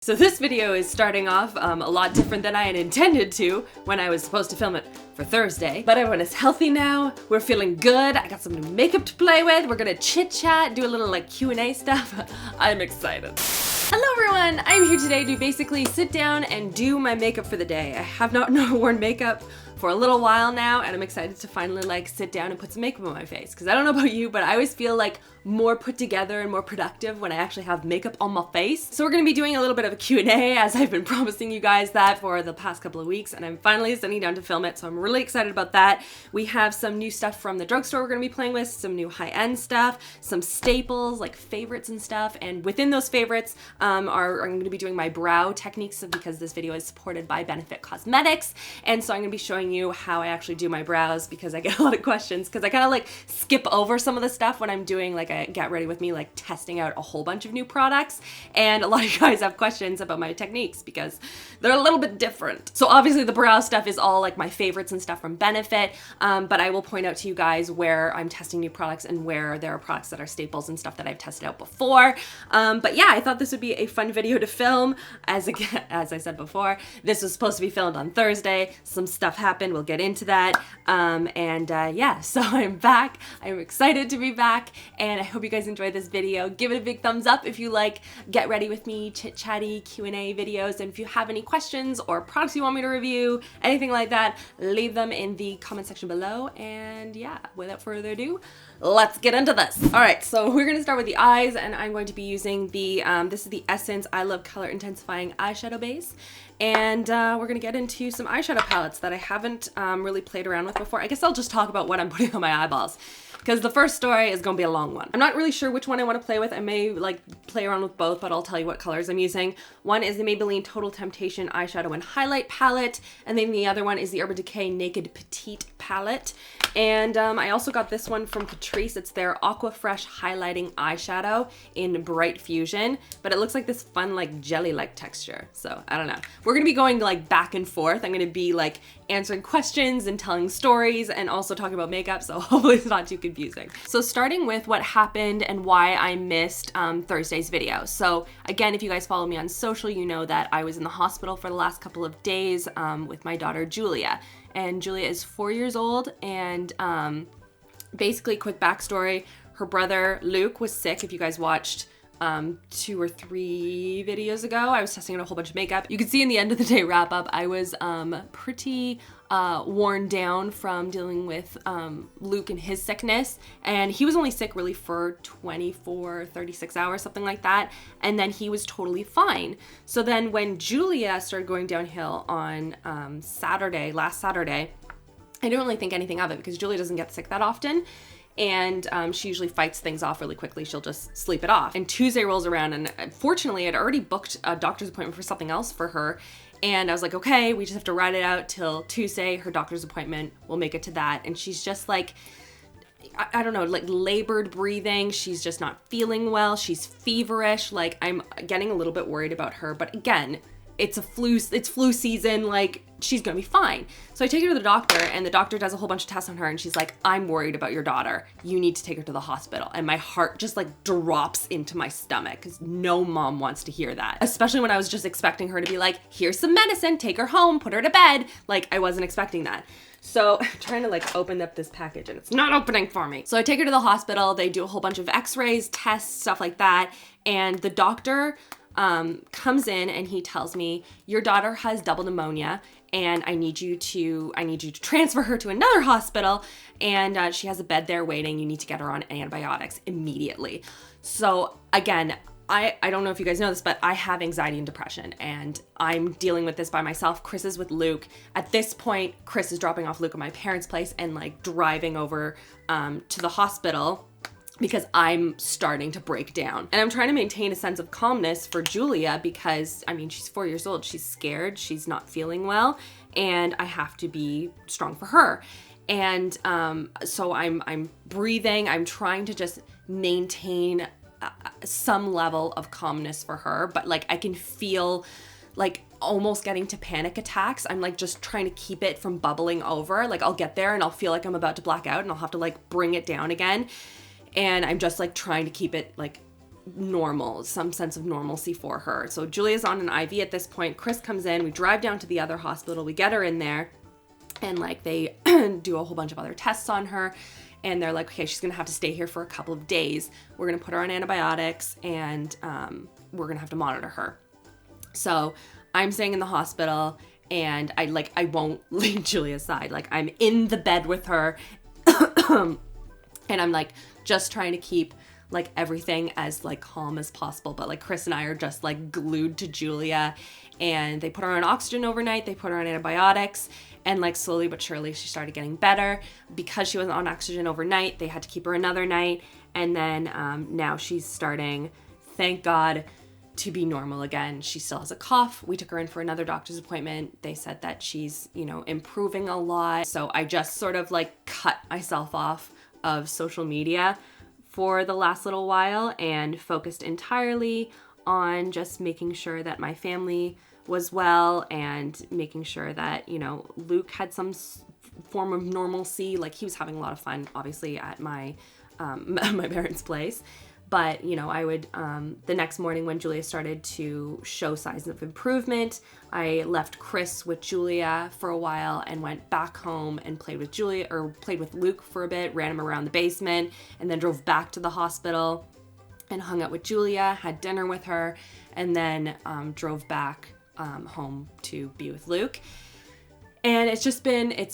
So this video is starting off a lot different than I had intended to when I was supposed to film it for Thursday. But everyone is healthy now, we're feeling good, I got some new makeup to play with, we're gonna chit chat, do a little like Q&A stuff. I'm excited. Hello everyone, I'm here today to basically sit down and do my makeup for the day. I have not worn makeup for a little while now, and I'm excited to finally like sit down and put some makeup on my face. Because I don't know about you, but I always feel like more put together and more productive when I actually have makeup on my face. So we're gonna be doing a little bit of a Q&A, as I've been promising you guys that for the past couple of weeks, and I'm finally sitting down to film it, so I'm really excited about that. We have some new stuff from the drugstore we're gonna be playing with, some new high-end stuff, some staples, like favorites and stuff, and within those favorites I'm gonna be doing my brow techniques because this video is supported by Benefit Cosmetics, and so I'm gonna be showing you how I actually do my brows because I get a lot of questions because I kind of like skip over some of the stuff when I'm doing like a get ready with me, like testing out a whole bunch of new products, and a lot of you guys have questions about my techniques because they're a little bit different. So obviously the brow stuff is all like my favorites and stuff from Benefit, but I will point out to you guys where I'm testing new products and where there are products that are staples and stuff that I've tested out before. But yeah, I thought this would be a fun video to film. As I said before, this was supposed to be filmed on Thursday. Some stuff happened. We'll get into that. Yeah, so I'm back. I'm excited to be back, and I hope you guys enjoyed this video. Give it a big thumbs up if you like get ready with me, chit-chatty Q&A videos, and if you have any questions or products you want me to review, anything like that, leave them in the comment section below. And yeah, without further ado, let's get into this. All right, so we're gonna start with the eyes, and I'm going to be using the, this is the Essence I Love Color Intensifying Eyeshadow Base. And we're gonna get into some eyeshadow palettes that I haven't really played around with before. I guess I'll just talk about what I'm putting on my eyeballs, because the first story is gonna be a long one. I'm not really sure which one I wanna play with. I may like play around with both, but I'll tell you what colors I'm using. One is the Maybelline Total Temptation Eyeshadow and Highlight Palette, and then the other one is the Urban Decay Naked Petite Palette. And I also got this one from Catrice. It's their Aqua Fresh Highlighting Eyeshadow in Bright Fusion, but it looks like this fun like jelly-like texture. So I don't know. We're gonna be going like back and forth. I'm gonna be like answering questions and telling stories and also talking about makeup, so hopefully it's not too confusing. So starting with what happened and why I missed Thursday's video. So again, if you guys follow me on social, you know that I was in the hospital for the last couple of days with my daughter Julia. And Julia is 4 years old, and basically quick backstory, her brother Luke was sick. If you guys watched 2 or 3 videos ago, I was testing out a whole bunch of makeup. You can see in the end of the day wrap up, I was pretty worn down from dealing with Luke and his sickness, and he was only sick really for 24, 36 hours, something like that, and then he was totally fine. So then when Julia started going downhill on last Saturday, I didn't really think anything of it because Julia doesn't get sick that often, and she usually fights things off really quickly. She'll just sleep it off. And Tuesday rolls around, and unfortunately I'd already booked a doctor's appointment for something else for her, and I was like, okay, we just have to ride it out till Tuesday, her doctor's appointment, we'll make it to that. And she's just like, I don't know, like labored breathing. She's just not feeling well. She's feverish. Like, I'm getting a little bit worried about her, but again, it's flu season, like she's gonna be fine. So I take her to the doctor, and the doctor does a whole bunch of tests on her, and she's like, I'm worried about your daughter. You need to take her to the hospital. And my heart just like drops into my stomach because no mom wants to hear that. Especially when I was just expecting her to be like, here's some medicine, take her home, put her to bed. Like, I wasn't expecting that. So I'm trying to like open up this package and it's not opening for me. So I take her to the hospital, they do a whole bunch of x-rays, tests, stuff like that. And the doctor comes in and he tells me, your daughter has double pneumonia, and I need you to transfer her to another hospital, and she has a bed there waiting. You need to get her on antibiotics immediately. So again, I don't know if you guys know this, but I have anxiety and depression, and I'm dealing with this by myself. Chris is with Luke. At this point, Chris is dropping off Luke at my parents' place and like driving over to the hospital because I'm starting to break down. And I'm trying to maintain a sense of calmness for Julia because, I mean, she's 4 years old. She's scared. She's not feeling well. And I have to be strong for her. And so I'm breathing. I'm trying to just maintain some level of calmness for her. But like, I can feel like almost getting to panic attacks. I'm like just trying to keep it from bubbling over. Like, I'll get there and I'll feel like I'm about to black out and I'll have to like bring it down again. And I'm just like trying to keep it like normal, some sense of normalcy for her. So Julia's on an IV at this point. Chris comes in, we drive down to the other hospital, we get her in there, and like they do a whole bunch of other tests on her, and they're like, okay, she's gonna have to stay here for a couple of days. We're gonna put her on antibiotics, and we're gonna have to monitor her. So I'm staying in the hospital, and I won't leave Julia's side. Like, I'm in the bed with her and I'm like just trying to keep like everything as like calm as possible, but like Chris and I are just like glued to Julia, and they put her on oxygen overnight, they put her on antibiotics, and like slowly but surely she started getting better. Because she was on oxygen overnight, they had to keep her another night, and then now she's starting, thank God, to be normal again. She still has a cough. We took her in for another doctor's appointment. They said that she's, you know, improving a lot. So I just sort of like cut myself off of social media for the last little while and focused entirely on just making sure that my family was well and making sure that, you know, Luke had some form of normalcy. Like, he was having a lot of fun, obviously, at my my parents' place. But, you know, I would, the next morning when Julia started to show signs of improvement, I left Chris with Julia for a while and went back home and played with Luke for a bit, ran him around the basement, and then drove back to the hospital and hung out with Julia, had dinner with her, and then drove back home to be with Luke. And it's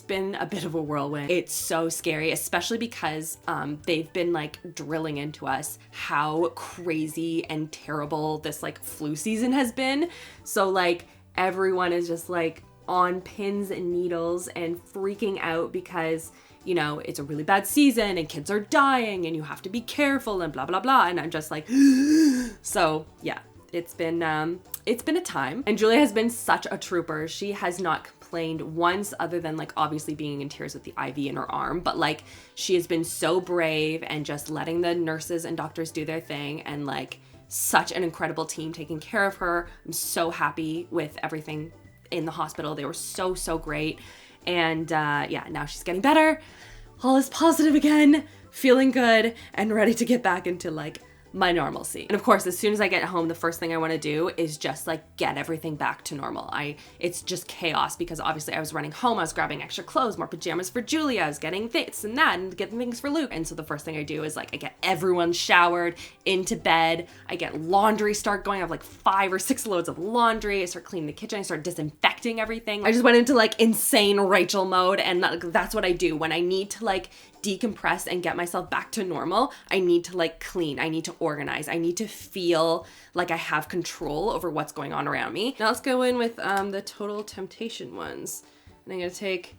been a bit of a whirlwind. It's so scary, especially because they've been like drilling into us how crazy and terrible this like flu season has been. So like everyone is just like on pins and needles and freaking out because, you know, it's a really bad season and kids are dying and you have to be careful and blah, blah, blah. And I'm just like, so yeah, it's been a time. And Julia has been such a trooper. She has not complained once, other than like obviously being in tears with the IV in her arm, but like she has been so brave and just letting the nurses and doctors do their thing, and like such an incredible team taking care of her. I'm so happy with everything in the hospital. They were so great. And yeah, now she's getting better. All is positive again, feeling good and ready to get back into like my normalcy. And of course, as soon as I get home, the first thing I want to do is just like get everything back to normal. It's just chaos because obviously I was running home, I was grabbing extra clothes, more pajamas for Julia, I was getting this and that and getting things for Luke. And so the first thing I do is like I get everyone showered, into bed, I get laundry start going. I have like 5 or 6 loads of laundry. I start cleaning the kitchen, I start disinfecting everything. I just went into like insane Rachel mode, and that's what I do when I need to like decompress and get myself back to normal. I need to like clean, I need to organize, I need to feel like I have control over what's going on around me. Now let's go in with the Total Temptation ones. And I'm gonna take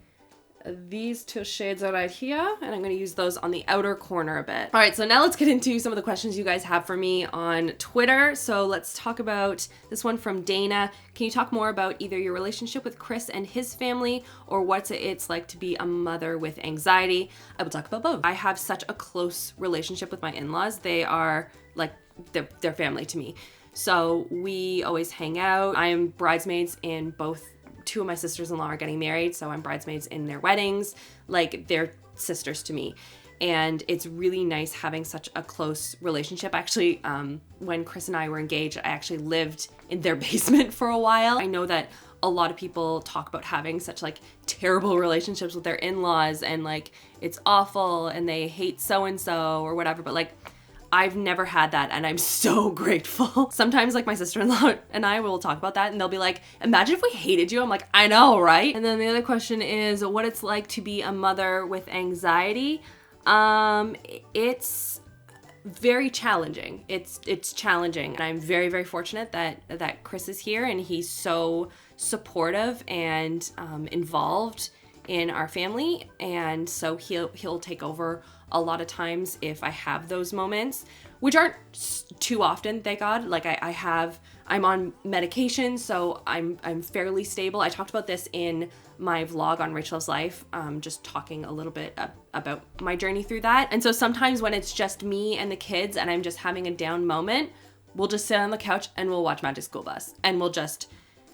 these 2 shades right here, and I'm gonna use those on the outer corner a bit. All right, so now let's get into some of the questions you guys have for me on Twitter. So let's talk about this one from Dana. Can you talk more about either your relationship with Chris and his family, or what it's like to be a mother with anxiety? I will talk about both. I have such a close relationship with my in-laws. They are like, they're family to me. So we always hang out. I am bridesmaids in both. 2 of my sisters-in-law are getting married, so I'm bridesmaids in their weddings. Like, they're sisters to me. And it's really nice having such a close relationship. Actually, when Chris and I were engaged, I actually lived in their basement for a while. I know that a lot of people talk about having such like terrible relationships with their in-laws and like it's awful and they hate so-and-so or whatever, but like I've never had that, and I'm so grateful. Sometimes like my sister-in-law and I will talk about that and they'll be like, imagine if we hated you. I'm like, I know, right? And then the other question is what it's like to be a mother with anxiety. It's very challenging. It's challenging, and I'm very, very fortunate that Chris is here and he's so supportive and involved in our family, and so he'll take over a lot of times if I have those moments, which aren't too often, thank God. Like I'm on medication, so I'm fairly stable. I talked about this in my vlog on RachhLoves Life, just talking a little bit about my journey through that. And so sometimes when it's just me and the kids and I'm just having a down moment, we'll just sit on the couch and we'll watch Magic School Bus, and we'll just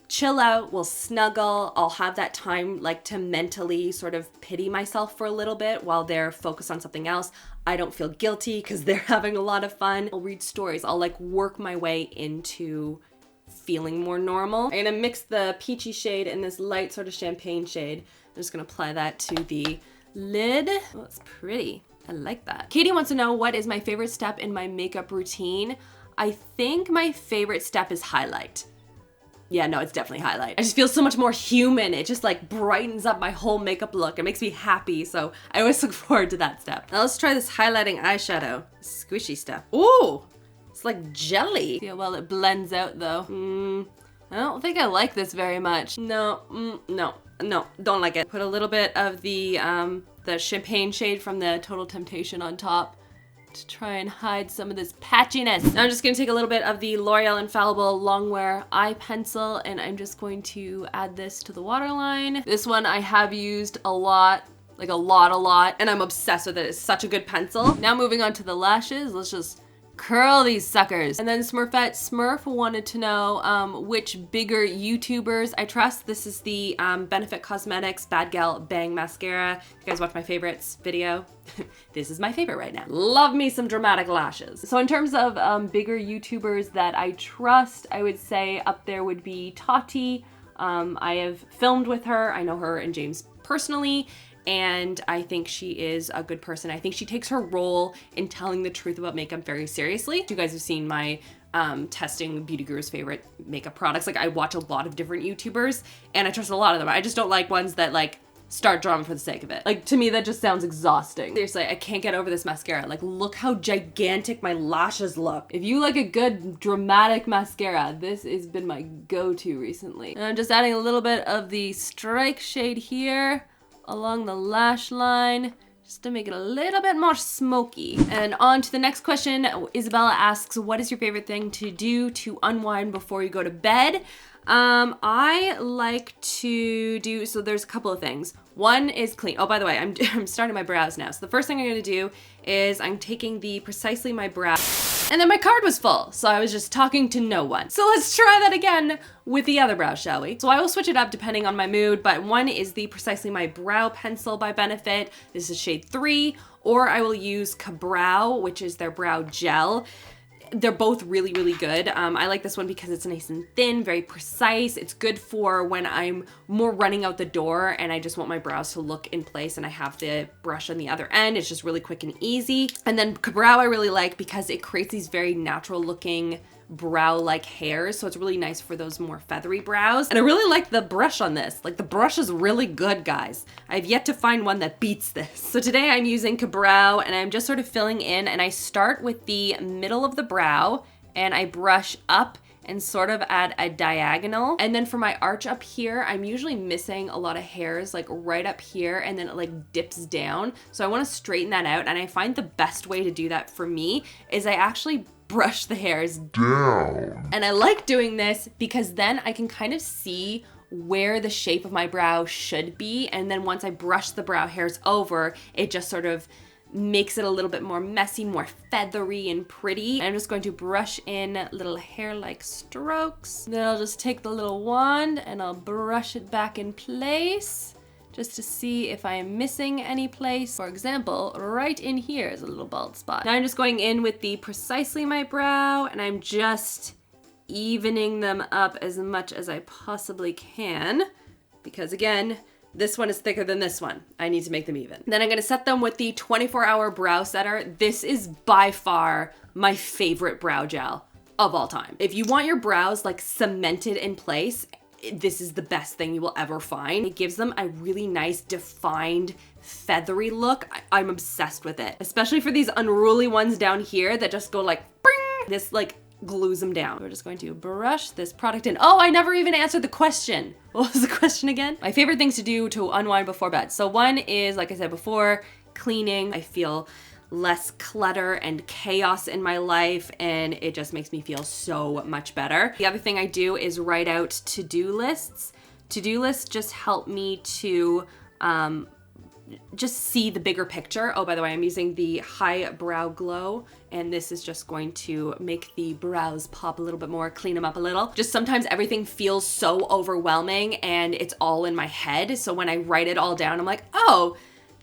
chill out, we'll snuggle, I'll have that time like to mentally sort of pity myself for a little bit while they're focused on something else. I don't feel guilty because they're having a lot of fun. I'll read stories, I'll like work my way into feeling more normal. I'm gonna mix the peachy shade and this light sort of champagne shade. I'm just gonna apply that to the lid. Oh, it's pretty. I like that. Katie wants to know what is my favorite step in my makeup routine. I think my favorite step is highlight. Yeah, no, it's definitely highlight. I just feel so much more human. It just like brightens up my whole makeup look. It makes me happy, so I always look forward to that step. Now let's try this highlighting eyeshadow. Squishy stuff. Ooh, it's like jelly. See how well it blends out though. I don't think I like this very much. No, don't like it. Put a little bit of the champagne shade from the Total Temptation on top to try and hide some of this patchiness. Now I'm just gonna take a little bit of the L'Oreal Infallible Longwear eye pencil and I'm just going to add this to the waterline. This one I have used a lot, like a lot, and I'm obsessed with it. It's such a good pencil. Now moving on to the lashes, let's just curl these suckers. And then Smurfette Smurf wanted to know which bigger YouTubers I trust. This is the Benefit Cosmetics Bad Gal Bang Mascara. You guys watch my favorites video? This is my favorite right now. Love me some dramatic lashes. So in terms of bigger YouTubers that I trust, I would say up there would be Tati. I have filmed with her. I know her and James personally. And I think she is a good person. I think she takes her role in telling the truth about makeup very seriously. You guys have seen my testing Beauty Guru's favorite makeup products. Like I watch a lot of different YouTubers and I trust a lot of them. I just don't like ones that like start drama for the sake of it. Like to me, that just sounds exhausting. Seriously, I can't get over this mascara. Like look how gigantic my lashes look. If you like a good dramatic mascara, this has been my go-to recently. And I'm just adding a little bit of the Strike shade here along the lash line, just to make it a little bit more smoky. And on to the next question. Isabella asks, what is your favorite thing to do to unwind before you go to bed? I like to do, so there's a couple of things. One is clean. Oh, by the way, I'm starting my brows now. So the first thing I'm gonna do is I'm taking the Precisely My Brow, and then my card was full, so I was just talking to no one. So let's try that again with the other brow, shall we? So I will switch it up depending on my mood, but one is the Precisely My Brow Pencil by Benefit. This is shade 3, or I will use Ka-Brow, which is their brow gel. They're both really, really good. I like this one because it's nice and thin, very precise. It's good for when I'm more running out the door and I just want my brows to look in place and I have the brush on the other end. It's just really quick and easy. And then Ka-Brow I really like because it creates these very natural looking brow-like hairs, so it's really nice for those more feathery brows. And I really like the brush on this. Like the brush is really good, guys. I've yet to find one that beats this. So today I'm using Ka-Brow and I'm just sort of filling in, and I start with the middle of the brow and I brush up and sort of add a diagonal. And then for my arch up here, I'm usually missing a lot of hairs like right up here, and then it like dips down. So I want to straighten that out, and I find the best way to do that for me is I actually brush the hairs down. And I like doing this because then I can kind of see where the shape of my brow should be, and then once I brush the brow hairs over, it just sort of makes it a little bit more messy, more feathery and pretty. I'm just going to brush in little hair-like strokes. Then I'll just take the little wand and I'll brush it back in place just to see if I am missing any place. For example, right in here is a little bald spot. Now I'm just going in with the Precisely My Brow and I'm just evening them up as much as I possibly can, because again, this one is thicker than this one. I need to make them even. Then I'm gonna set them with the 24-hour brow setter. This is by far my favorite brow gel of all time. If you want your brows like cemented in place, this is the best thing you will ever find. It gives them a really nice defined feathery look. I'm obsessed with it, especially for these unruly ones down here that just go like, bring. This like glues them down. We're just going to brush this product in. Oh, I never even answered the question. What was the question again? My favorite things to do to unwind before bed. So one is, like I said before, cleaning. I feel less clutter and chaos in my life, and it just makes me feel so much better. The other thing I do is write out to-do lists. To-do lists just help me to just see the bigger picture. Oh, by the way, I'm using the High Brow Glow, and this is just going to make the brows pop a little bit more, clean them up a little. Just sometimes everything feels so overwhelming and it's all in my head. So when I write it all down, I'm like, oh,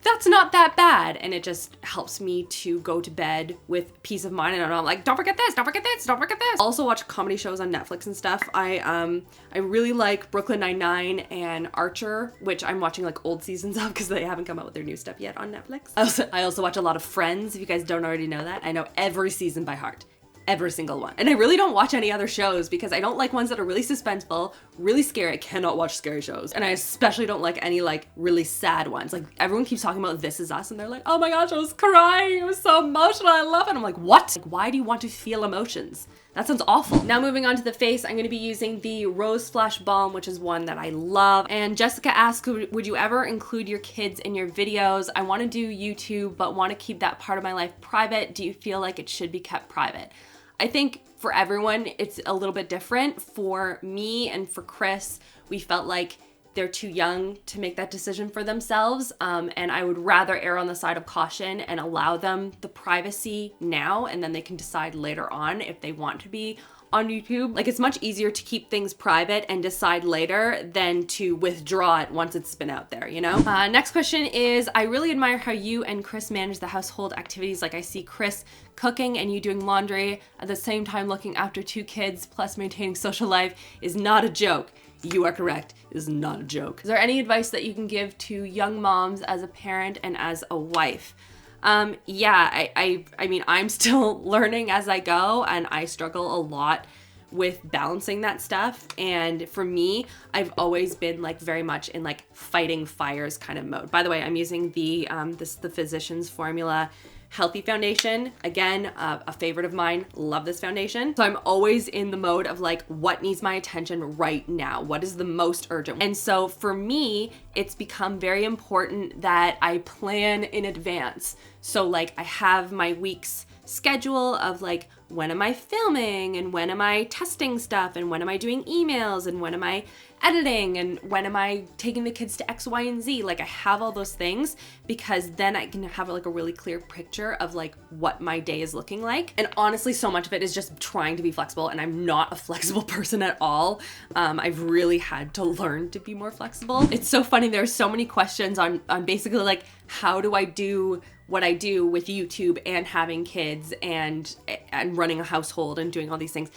that's not that bad. And it just helps me to go to bed with peace of mind. And I'm like, don't forget this, don't forget this, don't forget this. Also watch comedy shows on Netflix and stuff. I really like Brooklyn Nine-Nine and Archer, which I'm watching like old seasons of because they haven't come out with their new stuff yet on Netflix. I also watch a lot of Friends, if you guys don't already know that. I know every season by heart. Every single one. And I really don't watch any other shows because I don't like ones that are really suspenseful, really scary. I cannot watch scary shows. And I especially don't like any like really sad ones. Like everyone keeps talking about This Is Us and they're like, oh my gosh, I was crying. It was so emotional. I love it. I'm like, what? Like, why do you want to feel emotions? That sounds awful. Now moving on to the face, I'm gonna be using the Rose Flash Balm, which is one that I love. And Jessica asked, would you ever include your kids in your videos? I wanna do YouTube, but wanna keep that part of my life private. Do you feel like it should be kept private? I think for everyone, it's a little bit different. For me and for Chris, we felt like they're too young to make that decision for themselves. And I would rather err on the side of caution and allow them the privacy now, and then they can decide later on if they want to be on YouTube. Like, it's much easier to keep things private and decide later than to withdraw it once it's been out there, you know? Next question is, I really admire how you and Chris manage the household activities. Like, I see Chris cooking and you doing laundry at the same time looking after 2 kids plus maintaining social life is not a joke. You are correct. It is not a joke. Is there any advice that you can give to young moms as a parent and as a wife? Yeah, I mean, I'm still learning as I go, and I struggle a lot with balancing that stuff. And for me, I've always been like very much in like fighting fires kind of mode. By the way, I'm using the the Physicians Formula Healthy Foundation. Again, a favorite of mine. Love this foundation. So I'm always in the mode of like, what needs my attention right now? What is the most urgent? And so for me, it's become very important that I plan in advance. So like I have my week's schedule of like, when am I filming and when am I testing stuff and when am I doing emails and when am I editing and when am I taking the kids to X, Y, and Z. Like I have all those things because then I can have like a really clear picture of like what my day is looking like. And honestly, so much of it is just trying to be flexible, and I'm not a flexible person at all. I've really had to learn to be more flexible. It's so funny. There are so many questions on basically like, how do I do what I do with YouTube and having kids and running a household and doing all these things.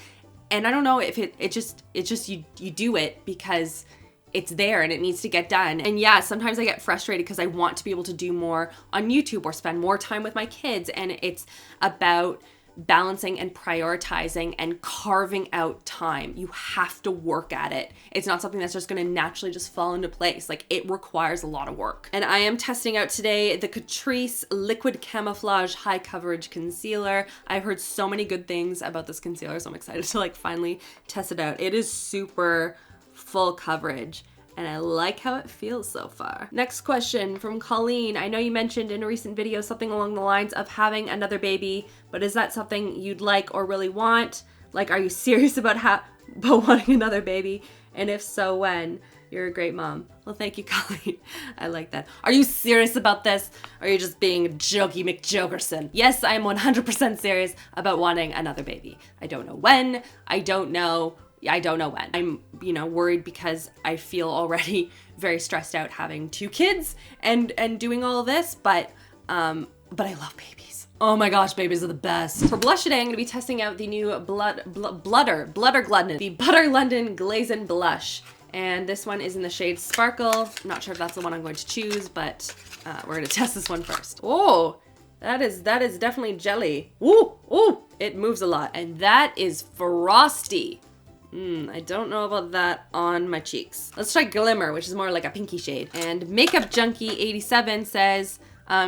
And I don't know if it's just you do it because it's there and it needs to get done. And yeah, sometimes I get frustrated because I want to be able to do more on YouTube or spend more time with my kids. And it's about balancing and prioritizing and carving out time. You have to work at it. It's not something that's just going to naturally just fall into place. Like, it requires a lot of work. And I am testing out today the Catrice Liquid Camouflage High Coverage Concealer. I've heard so many good things about this concealer, so I'm excited to like finally test it out. It is super full coverage, and I like how it feels so far. Next question from Colleen. I know you mentioned in a recent video something along the lines of having another baby, but is that something you'd like or really want? Like, are you serious about wanting another baby? And if so, when? You're a great mom. Well, thank you, Colleen. I like that. Are you serious about this? Or are you just being jokey McJokerson? Yes, I am 100% serious about wanting another baby. I don't know when. I don't know when. I'm, worried because I feel already very stressed out having 2 kids and doing all of this, but I love babies. Oh my gosh, babies are the best. For blush today, I'm gonna be testing out the new Butter London, the Butter London Glazin' Blush. And this one is in the shade Sparkle. I'm not sure if that's the one I'm going to choose, but we're gonna test this one first. Oh, that is definitely jelly. Ooh, it moves a lot. And that is frosty. I don't know about that on my cheeks. Let's try Glimmer, which is more like a pinky shade. And Makeup Junkie 87 says,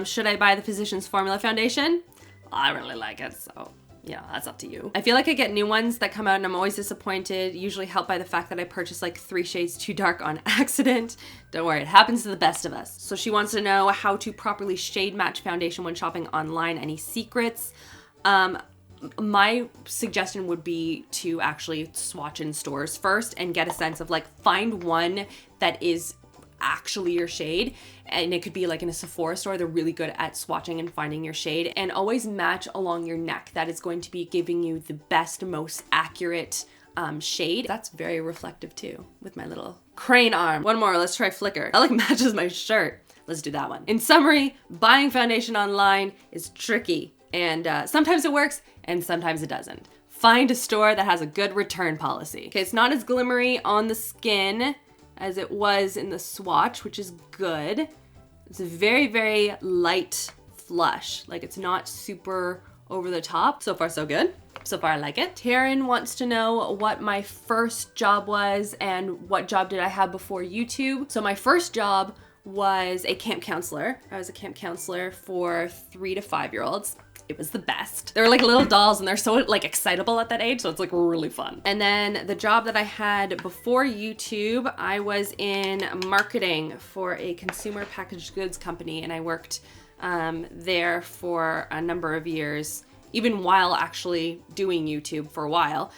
should I buy the Physicians Formula Foundation? I really like it, so yeah, that's up to you. I feel like I get new ones that come out and I'm always disappointed, usually helped by the fact that I purchased like 3 shades too dark on accident. Don't worry, it happens to the best of us. So she wants to know how to properly shade match foundation when shopping online. Any secrets? My suggestion would be to actually swatch in stores first and get a sense of like, find one that is actually your shade. And it could be like in a Sephora store, they're really good at swatching and finding your shade. And always match along your neck. That is going to be giving you the best, most accurate shade. That's very reflective too with my little crane arm. One more, let's try Flicker. That like matches my shirt. Let's do that one. In summary, buying foundation online is tricky, and sometimes it works and sometimes it doesn't. Find a store that has a good return policy. Okay, it's not as glimmery on the skin as it was in the swatch, which is good. It's a very, very light flush. Like it's not super over the top. So far, so good. So far, I like it. Taryn wants to know what my first job was and what job did I have before YouTube. So my first job was a camp counselor. I was a camp counselor for 3 to 5-year-olds. It was the best. They're like little dolls and they're so like excitable at that age, so it's like really fun. And then the job that I had before YouTube, I was in marketing for a consumer packaged goods company, and I worked there for a number of years, even while actually doing YouTube for a while,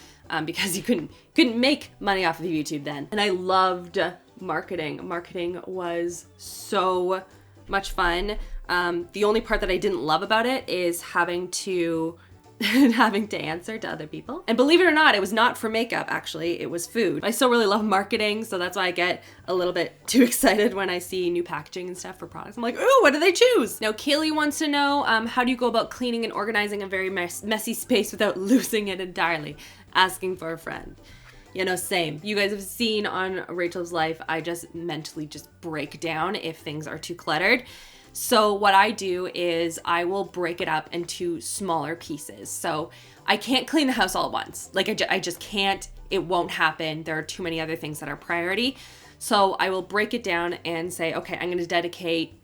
because you couldn't make money off of YouTube then. And I loved marketing. Marketing was so much fun. The only part that I didn't love about it is having to answer to other people. And believe it or not, it was not for makeup, actually. It was food. I still really love marketing, so that's why I get a little bit too excited when I see new packaging and stuff for products. I'm like, ooh, what do they choose? Now, Kaylee wants to know, how do you go about cleaning and organizing a very messy space without losing it entirely? Asking for a friend. You know, same. You guys have seen on Rachel's Life, I just mentally just break down if things are too cluttered. So what I do is I will break it up into smaller pieces. So I can't clean the house all at once. Like I just can't, it won't happen. There are too many other things that are priority. So I will break it down and say, okay, I'm going to dedicate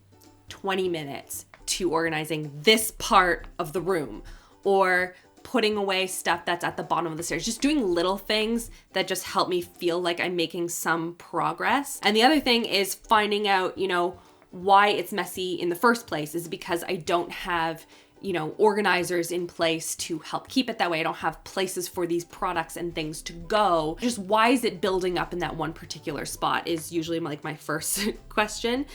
20 minutes to organizing this part of the room, or putting away stuff that's at the bottom of the stairs. Just doing little things that just help me feel like I'm making some progress. And the other thing is finding out, you know, why it's messy in the first place is because I don't have, you know, organizers in place to help keep it that way. I don't have places for these products and things to go. Just why is it building up in that one particular spot is usually like my first question.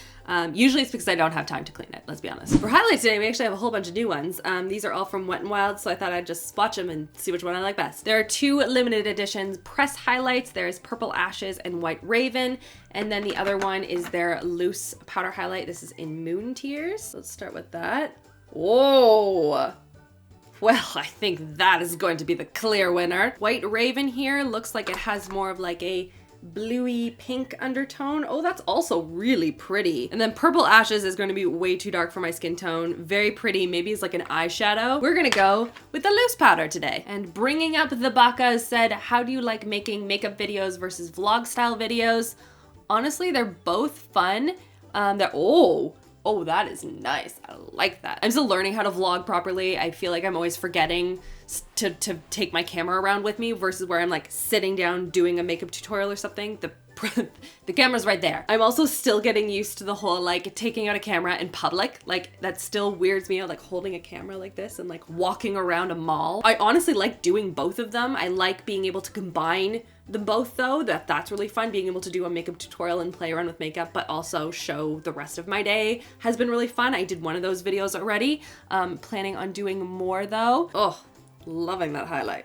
Usually it's because I don't have time to clean it, let's be honest. For highlights today, we actually have a whole bunch of new ones. These are all from Wet n Wild, so I thought I'd just swatch them and see which one I like best. There are 2 limited editions press highlights. There's Purple Ashes and White Raven. And then the other one is their loose powder highlight. This is in Moon Tears. Let's start with that. Whoa. Well, I think that is going to be the clear winner. White Raven here looks like it has more of like a bluey pink undertone. Oh, that's also really pretty. And then Purple Ashes is going to be way too dark for my skin tone. Very pretty. Maybe it's like an eyeshadow. We're gonna go with the loose powder today. And bringing up the Baka said, how do you like making makeup videos versus vlog style videos? Honestly, they're both fun. Oh, that is nice. I like that. I'm still learning how to vlog properly. I feel like I'm always forgetting to take my camera around with me versus where I'm like sitting down doing a makeup tutorial or something. The camera's right there. I'm also still getting used to the whole like taking out a camera in public. Like that still weirds me out, like holding a camera like this and like walking around a mall. I honestly like doing both of them. I like being able to combine them both though. That's really fun. Being able to do a makeup tutorial and play around with makeup, but also show the rest of my day has been really fun. I did one of those videos already. Planning on doing more though. Oh, loving that highlight.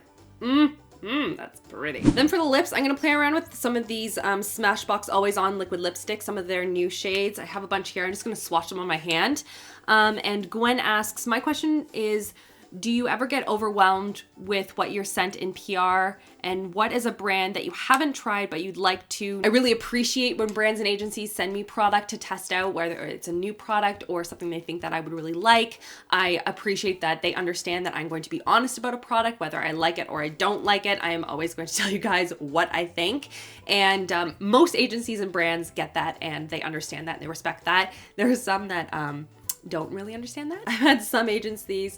That's pretty. Then for the lips, I'm gonna play around with some of these Smashbox Always On liquid lipstick, some of their new shades. I have a bunch here. I'm just gonna swatch them on my hand. And Gwen asks, my question is, do you ever get overwhelmed with what you're sent in PR? And what is a brand that you haven't tried but you'd like to? I really appreciate when brands and agencies send me product to test out, whether it's a new product or something they think that I would really like. I appreciate that they understand that I'm going to be honest about a product, whether I like it or I don't like it. I am always going to tell you guys what I think. And most agencies and brands get that, and they understand that and they respect that. There are some that don't really understand that. I've had some agencies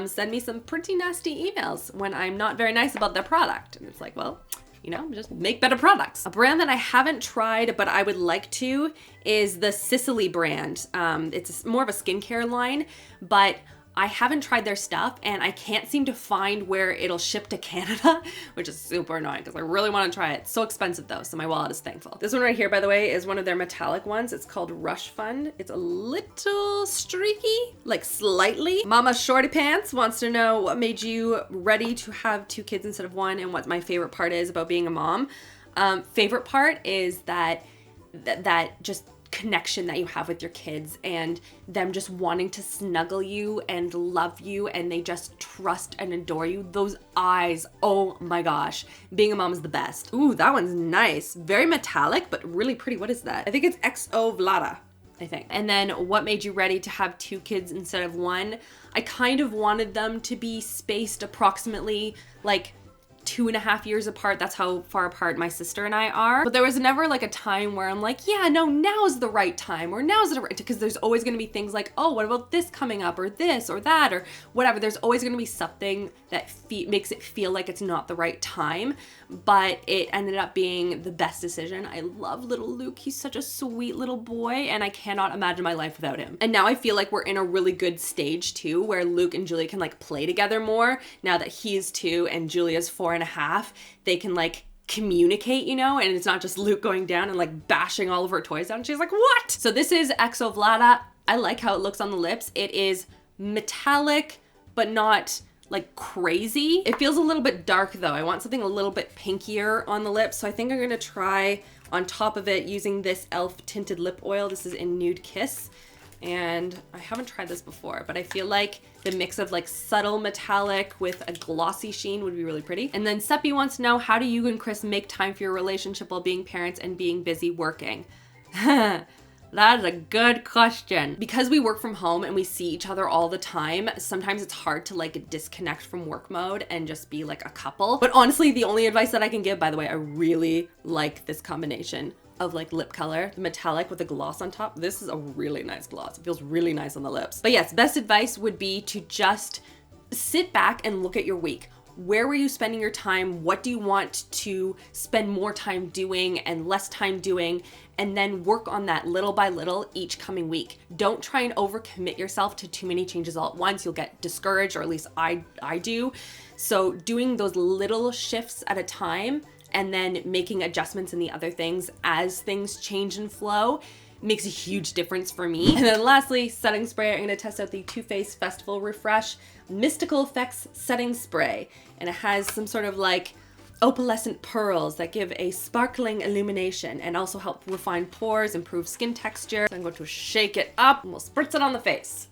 send me some pretty nasty emails when I'm not very nice about their product. And it's like, well, you know, just make better products. A brand that I haven't tried, but I would like to is the Sicily brand. It's more of a skincare line, but I haven't tried their stuff and I can't seem to find where it'll ship to Canada, which is super annoying because I really want to try it. It's so expensive though, so my wallet is thankful. This one right here, by the way, is one of their metallic ones. It's called Rush Fund. It's a little streaky, like slightly. Mama Shorty Pants wants to know what made you ready to have 2 kids instead of 1 and what my favorite part is about being a mom. Favorite part is that just connection that you have with your kids and them just wanting to snuggle you and love you and they just trust and adore you. Those eyes, oh my gosh. Being a mom is the best. Ooh, that one's nice. Very metallic, but really pretty. What is that? I think it's XO Vlada, I think. And then what made you ready to have 2 kids instead of 1? I kind of wanted them to be spaced approximately like 2.5 years apart. That's how far apart my sister and I are. But there was never like a time where I'm like, yeah, no, now's the right time or now's the right time, because there's always going to be things like, oh, what about this coming up or this or that or whatever. There's always going to be something that makes it feel like it's not the right time, but it ended up being the best decision. I love little Luke. He's such a sweet little boy and I cannot imagine my life without him. And now I feel like we're in a really good stage too, where Luke and Julia can like play together more now that he's 2 and Julia's 4.5. They can like communicate, you know, and it's not just Luke going down and like bashing all of her toys down. She's like, what? So this is XO Vlada. I like how it looks on the lips. It is metallic, but not like crazy. It feels a little bit dark though. I want something a little bit pinkier on the lips. So I think I'm gonna try on top of it using this e.l.f. tinted lip oil. This is in Nude Kiss. And I haven't tried this before, but I feel like the mix of like subtle metallic with a glossy sheen would be really pretty. And then Seppi wants to know, how do you and Chris make time for your relationship while being parents and being busy working? That is a good question. Because we work from home and we see each other all the time, sometimes it's hard to like disconnect from work mode and just be like a couple. But honestly, the only advice that I can give, by the way, I really like this combination of like lip color, the metallic with the gloss on top. This is a really nice gloss. It feels really nice on the lips. But yes, best advice would be to just sit back and look at your week. Where were you spending your time? What do you want to spend more time doing and less time doing? And then work on that little by little each coming week. Don't try and overcommit yourself to too many changes all at once. You'll get discouraged, or at least I do. So doing those little shifts at a time and then making adjustments in the other things as things change and flow makes a huge difference for me. And then lastly, setting spray. I'm gonna test out the Too Faced Festival Refresh Mystical Effects Setting Spray. And it has some sort of like opalescent pearls that give a sparkling illumination and also help refine pores, improve skin texture. So I'm going to shake it up and we'll spritz it on the face.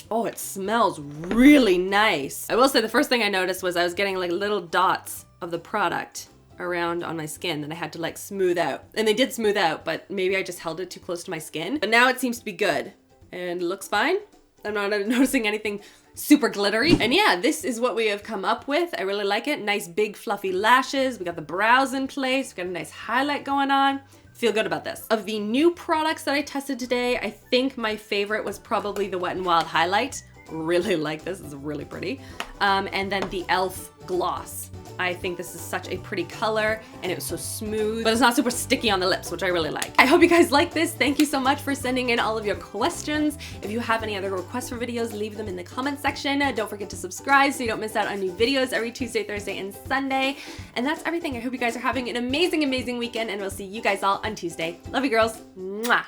Oh, it smells really nice. I will say the first thing I noticed was I was getting like little dots of the product around on my skin that I had to like smooth out. And they did smooth out, but maybe I just held it too close to my skin. But now it seems to be good and it looks fine. I'm not noticing anything super glittery. And yeah, this is what we have come up with. I really like it. Nice big fluffy lashes. We got the brows in place. We got a nice highlight going on. Feel good about this. Of the new products that I tested today, I think my favorite was probably the Wet n Wild highlight. Really like this. It's really pretty. And then the e.l.f. gloss. I think this is such a pretty color and it was so smooth, but it's not super sticky on the lips, which I really like. I hope you guys like this. Thank you so much for sending in all of your questions. If you have any other requests for videos, leave them in the comment section. Don't forget to subscribe so you don't miss out on new videos every Tuesday, Thursday, and Sunday. And that's everything. I hope you guys are having an amazing, amazing weekend and we'll see you guys all on Tuesday. Love you girls. Mwah.